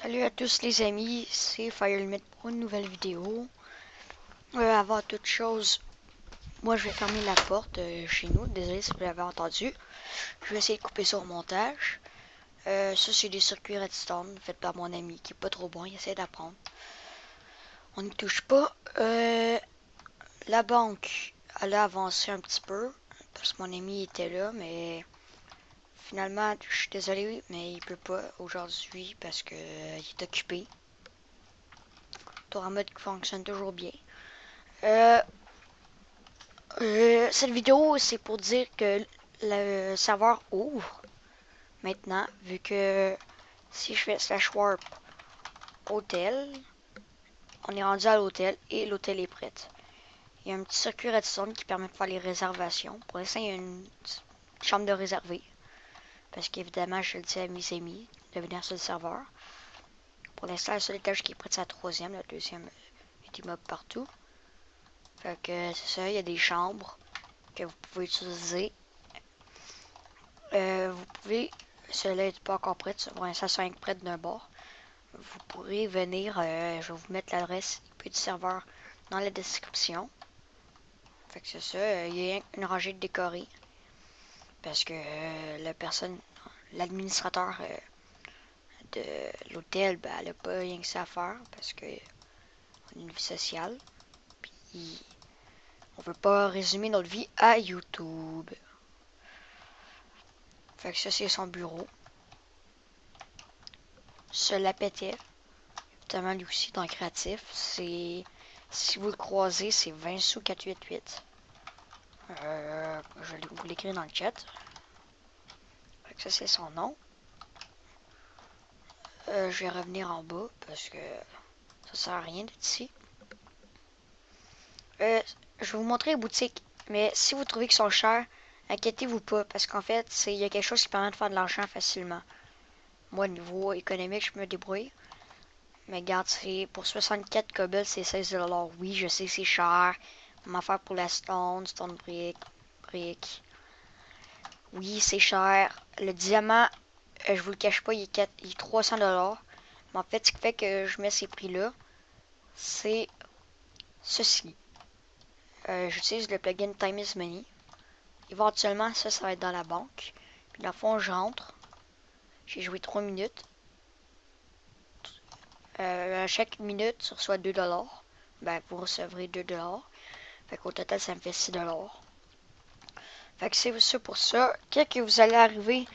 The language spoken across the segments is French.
Salut à tous les amis, c'est FireLimit pour une nouvelle vidéo. Avant toute chose, moi je vais fermer la porte chez nous, désolé si vous l'avez entendu. Je vais essayer de couper ça au montage. Ça c'est des circuits redstone faits par mon ami qui est pas trop bon, il essaie d'apprendre. On n'y touche pas. La banque, elle a avancé un petit peu, parce que mon ami était là, mais finalement, je suis désolé, mais il peut pas aujourd'hui parce que il est occupé. Tour en mode qui fonctionne toujours bien. Cette vidéo, c'est pour dire que le serveur ouvre maintenant, vu que si je fais /warp hôtel, on est rendu à l'hôtel et l'hôtel est prêt. Il y a un petit circuit redstone qui permet de faire les réservations. Pour l'instant, il y a une chambre de réservé. Parce qu'évidemment, je le dis à mes amis de venir sur le serveur. Pour l'instant, le seul étage qui est prêt, c'est la troisième. La deuxième est immeuble partout. Fait que c'est ça, il y a des chambres que vous pouvez utiliser. Vous pouvez, cela n'est pas encore prêt, ça sera prêt d'un bord. Vous pourrez venir, je vais vous mettre l'adresse IP du serveur dans la description. Fait que c'est ça, il y a une rangée de décorés. Parce que l'administrateur de l'hôtel, ben, elle n'a pas rien que ça à faire. Parce que on a une vie sociale. Puis on veut pas résumer notre vie à YouTube. Fait que ça, c'est son bureau. Cela pétait. Évidemment, lui aussi, dans le créatif, c'est... Si vous le croisez, c'est 20 sous 488. Je vais vous l'écrire dans le chat. Fait que ça, c'est son nom. Je vais revenir en bas, parce que ça sert à rien d'être ici. Je vais vous montrer les boutiques, mais si vous trouvez qu'ils sont chers, inquiétez-vous pas, parce qu'en fait, il y a quelque chose qui permet de faire de l'argent facilement. Moi, au niveau économique, je me débrouille. Mais regarde, pour 64 cobbles, c'est 16$. Oui, je sais, c'est cher. On va faire pour la stone brick. Oui, c'est cher. Le diamant, je vous le cache pas, il est 300$. Mais en fait, ce qui fait que je mets ces prix-là, c'est ceci. J'utilise le plugin Time is Money. Éventuellement, ça va être dans la banque. Puis dans le fond, je rentre. J'ai joué 3 minutes. À chaque minute, tu reçois 2$. Ben, vous recevrez 2$. Fait qu'au total, ça me fait 6$. Fait que c'est ça pour ça. Quand que vous allez arriver,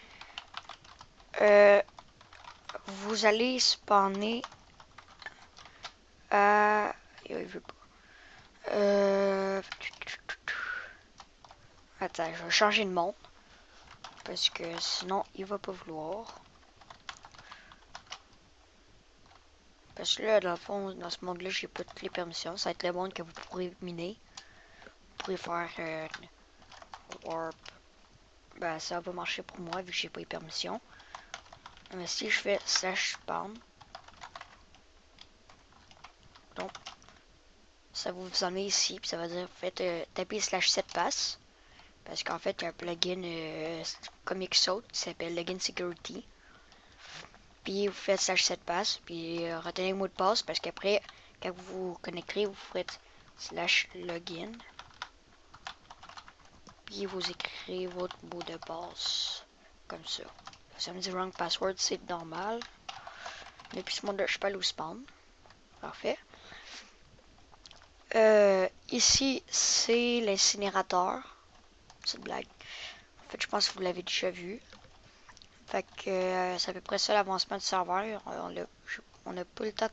vous allez spawner à... Il veut pas. Attends, je vais changer de monde. Parce que sinon, il va pas vouloir. Parce que là, dans le fond, dans ce monde-là, j'ai pas toutes les permissions. Ça va être le monde que vous pourrez miner. Vous pourrez faire warp. Ben, ça va marcher pour moi vu que j'ai pas les permissions. Mais si je fais /spawn, donc ça va vous emmener ici, puis ça va dire faites taper /7pass. Parce qu'en fait, il y a un plugin Comic Saut qui s'appelle Login Security. Puis vous faites /7pass, puis retenez le mot de passe parce qu'après, quand vous vous connecterez, vous faites /login. Puis vous écrivez votre mot de passe comme ça. Ça me dit wrong password, c'est normal. Depuis ce monde-là, je peux aller au spawn. Parfait. Ici, c'est l'incinérateur. Petite blague. En fait, je pense que vous l'avez déjà vu. Fait que c'est à peu près ça l'avancement du serveur. On n'a pas le temps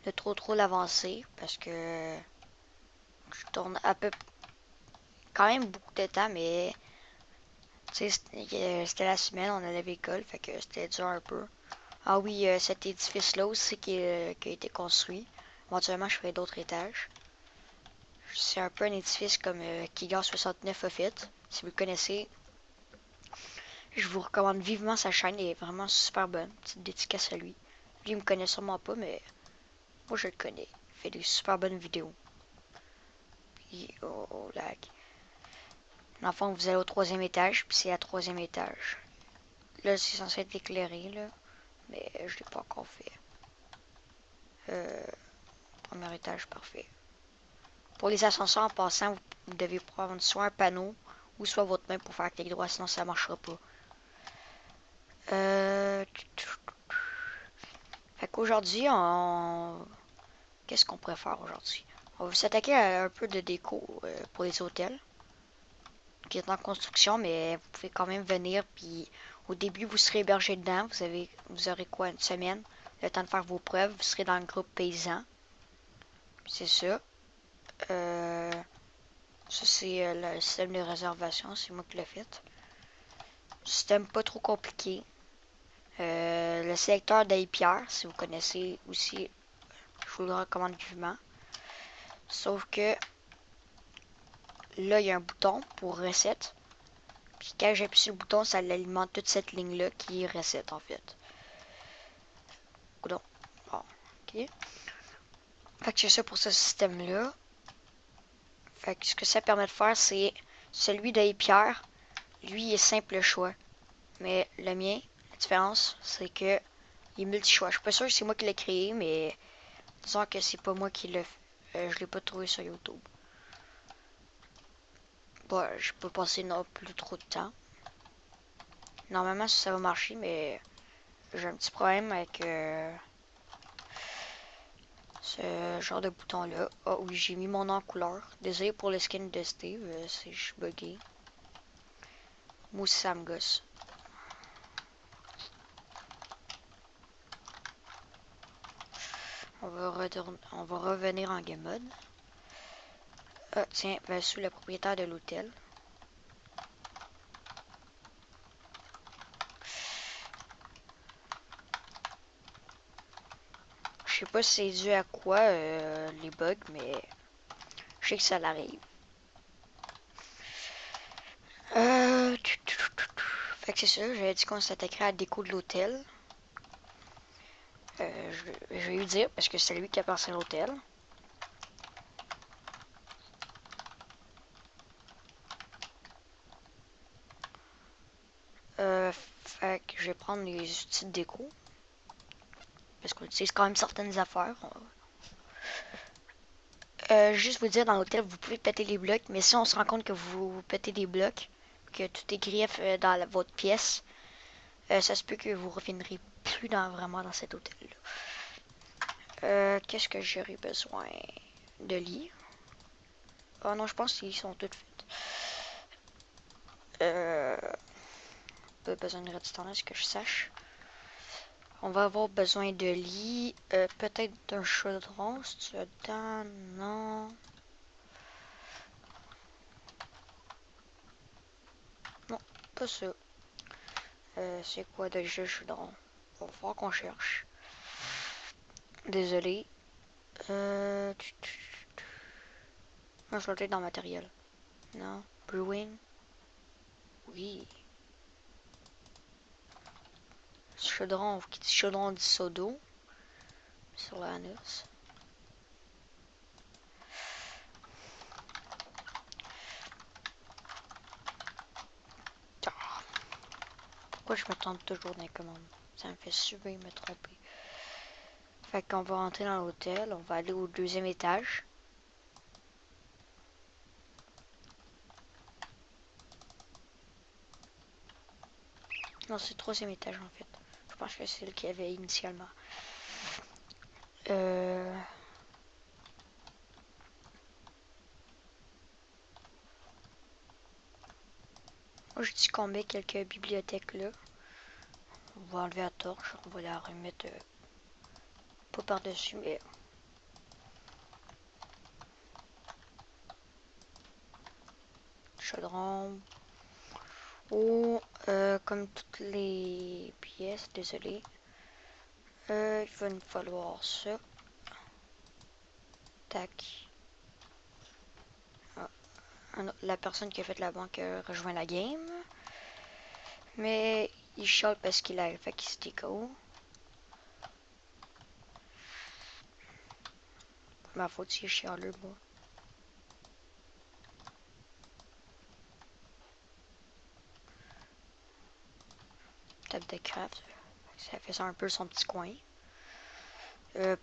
de trop l'avancer parce que je tourne à peu quand même beaucoup de temps, mais tu sais, c'était la semaine, on allait à l'école, fait que c'était dur un peu. Ah oui, cet édifice-là aussi qui a été construit. Éventuellement, je ferai d'autres étages. C'est un peu un édifice comme Kigar 69 a fait. Si vous le connaissez, je vous recommande vivement sa chaîne, elle est vraiment super bonne. Petite dédicace à lui. Lui, il me connaît sûrement pas, mais moi, je le connais. Il fait des super bonnes vidéos. Puis, oh lag. Dans le fond, vous allez au troisième étage, puis c'est à troisième étage. Là, c'est censé être éclairé, là. Mais je l'ai pas encore fait. Premier étage, parfait. Pour les ascenseurs, en passant, vous devez prendre soit un panneau ou soit votre main pour faire clic droit, sinon ça ne marchera pas. Fait qu'aujourd'hui, qu'est-ce qu'on pourrait faire aujourd'hui? On va s'attaquer à un peu de déco pour les hôtels, qui est en construction, mais vous pouvez quand même venir, puis au début, vous serez hébergé dedans. Vous aurez quoi, une semaine, le temps de faire vos preuves. Vous serez dans le groupe paysan. C'est ça. Ça, c'est le système de réservation. C'est moi qui l'ai fait. Système pas trop compliqué. Le sélecteur d'APR, si vous connaissez aussi, je vous le recommande vivement. Sauf que là, il y a un bouton pour reset. Puis quand j'appuie sur le bouton, ça l'alimente toute cette ligne-là qui est reset en fait. Bon, ok. Fait que c'est ça pour ce système-là. Fait que ce que ça permet de faire, c'est celui d'APR, lui, il est simple choix. Mais le mien, la différence, c'est que il est multi-choix. Je suis pas sûr que c'est moi qui l'ai créé, mais disons que c'est pas moi qui l'ai fait. Je l'ai pas trouvé sur YouTube. Bon, je peux passer non plus trop de temps. Normalement, ça va marcher, mais j'ai un petit problème avec ce genre de bouton-là. Ah oui, j'ai mis mon nom en couleur. Désolé pour le skin de Steve, je suis bugué. Moi aussi, ça me gosse. On va revenir en game mode. Ah, tiens, ben, sous le propriétaire de l'hôtel. Je sais pas si c'est dû à quoi les bugs, mais je sais que ça l'arrive. Fait que c'est ça, j'avais dit qu'on s'attaquerait à la déco de l'hôtel. Je vais lui dire parce que c'est lui qui a pensé à l'hôtel. Fait que je vais prendre les outils de déco. Parce qu'on utilise quand même certaines affaires. Juste vous dire, dans l'hôtel, vous pouvez péter les blocs, mais si on se rend compte que vous pétez des blocs, que tout est grief dans votre pièce, ça se peut que vous reviendrez plus vraiment dans cet hôtel-là. Qu'est-ce que j'aurais besoin de lire? Oh non, je pense qu'ils sont toutes faites. Pas besoin de redstone, est-ce que je sache? On va avoir besoin de lit, peut-être d'un chaudron, si tu as dedans, non. Non, pas ça. C'est quoi déjà le chaudron? On va voir qu'on cherche. Désolé. Non, je vais peut-être dans matériel. Non. Brewing. Oui. Chaudron, qui dit chaudron dit sodo. Sur l'anus. Pourquoi je me trompe toujours dans les commandes? Ça me fait super me tromper. Fait qu'on va rentrer dans l'hôtel. On va aller au deuxième étage. Non, c'est le troisième étage en fait. Je pense que c'est le qu'il y avait initialement. Moi, je dis qu'on met quelques bibliothèques là. On va enlever la torche. On va la remettre pas par-dessus, mais... Chaudron. Oh, comme toutes les pièces, désolé. Il va nous falloir ça. Tac. Ah, la personne qui a fait la banque rejoint la game. Mais il chiale parce qu'il a fait qu'il s'était KO. Ma faute si je chiale, moi. Table de craft. Ça fait ça un peu son petit coin.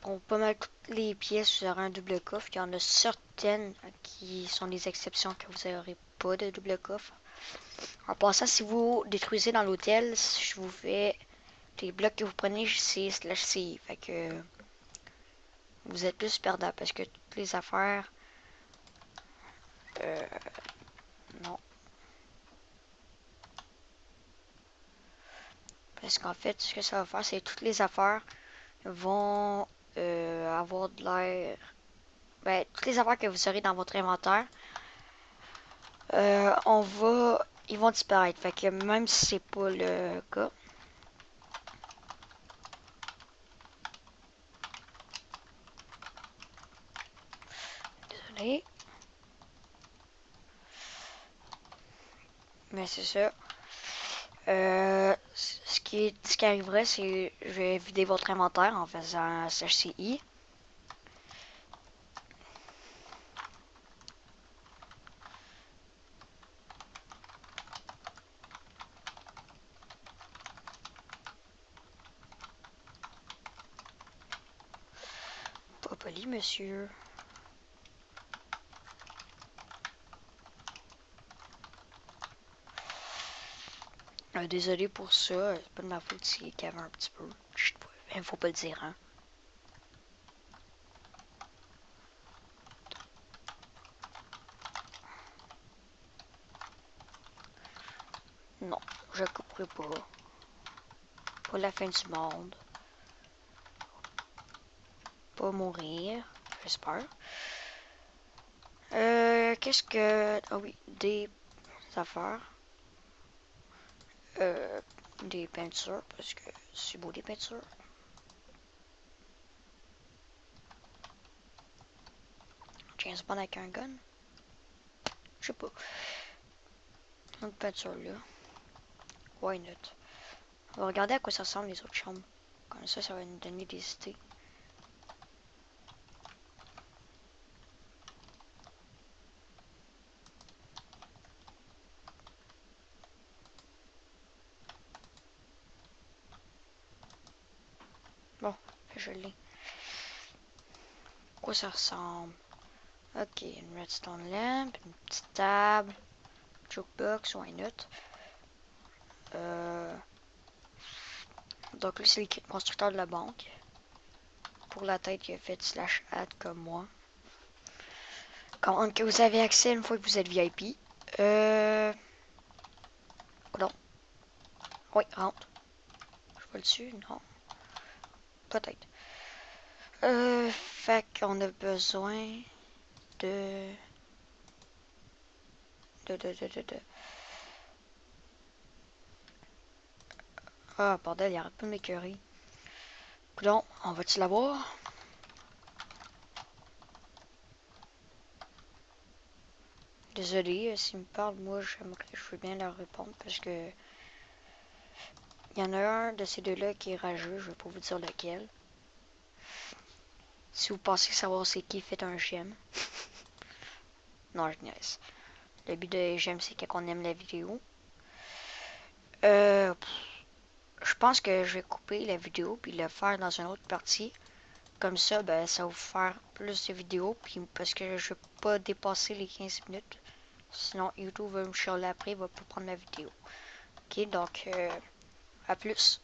Pour pas mal toutes les pièces, vous aurez un double coffre. Il y en a certaines qui sont des exceptions que vous n'aurez pas de double coffre. En passant, si vous détruisez dans l'hôtel, je vous fais les blocs que vous prenez, c'est /CI. Fait que vous êtes plus perdant parce que toutes les affaires... non. Parce qu'en fait, ce que ça va faire, c'est que toutes les affaires vont avoir de l'air... Ben, toutes les affaires que vous aurez dans votre inventaire, ils vont disparaître. Fait que même si c'est pas le cas... Désolé. Mais c'est ça. Ce qui arriverait, c'est je vais vider votre inventaire en faisant /CI. Pas poli, monsieur. Désolé pour ça, c'est pas de ma faute s'il cave un petit peu. Il faut pas le dire, hein. Non, je couperai pas. Pas la fin du monde. Pas mourir, j'espère. Qu'est-ce que... Ah oui, des affaires. Des peintures, parce que c'est beau des peintures. James Bond avec un gun. Je sais pas. Une peinture là. Why not? On va regarder à quoi ça ressemble les autres chambres. Comme ça va nous donner des idées. Bon, je l'ai. À quoi ça ressemble? Ok, une redstone lamp, une petite table, jukebox, why not? Donc lui, c'est le constructeur de la banque. Pour la tête qui a fait /add comme moi. Commande que vous avez accès une fois que vous êtes VIP. Non. Oui, rentre. Je vois dessus, non. Peut-être. Fait qu'on a besoin de... Ah, bordel, il arrête pas de m'écœurer. Coudon, on va-tu l'avoir? Désolé, s'il me parle, moi, je veux bien leur répondre parce que... Il y en a un de ces deux-là qui est rageux, je vais pas vous dire lequel. Si vous pensez savoir c'est qui, faites un j'aime. Non, je niaise. Le but de j'aime, c'est qu'on aime la vidéo. Je pense que je vais couper la vidéo puis le faire dans une autre partie. Comme ça, ben, ça va vous faire plus de vidéos. Puis parce que je vais pas dépasser les 15 minutes. Sinon, YouTube va me chialer après, il va pas prendre ma vidéo. Ok, donc, à plus.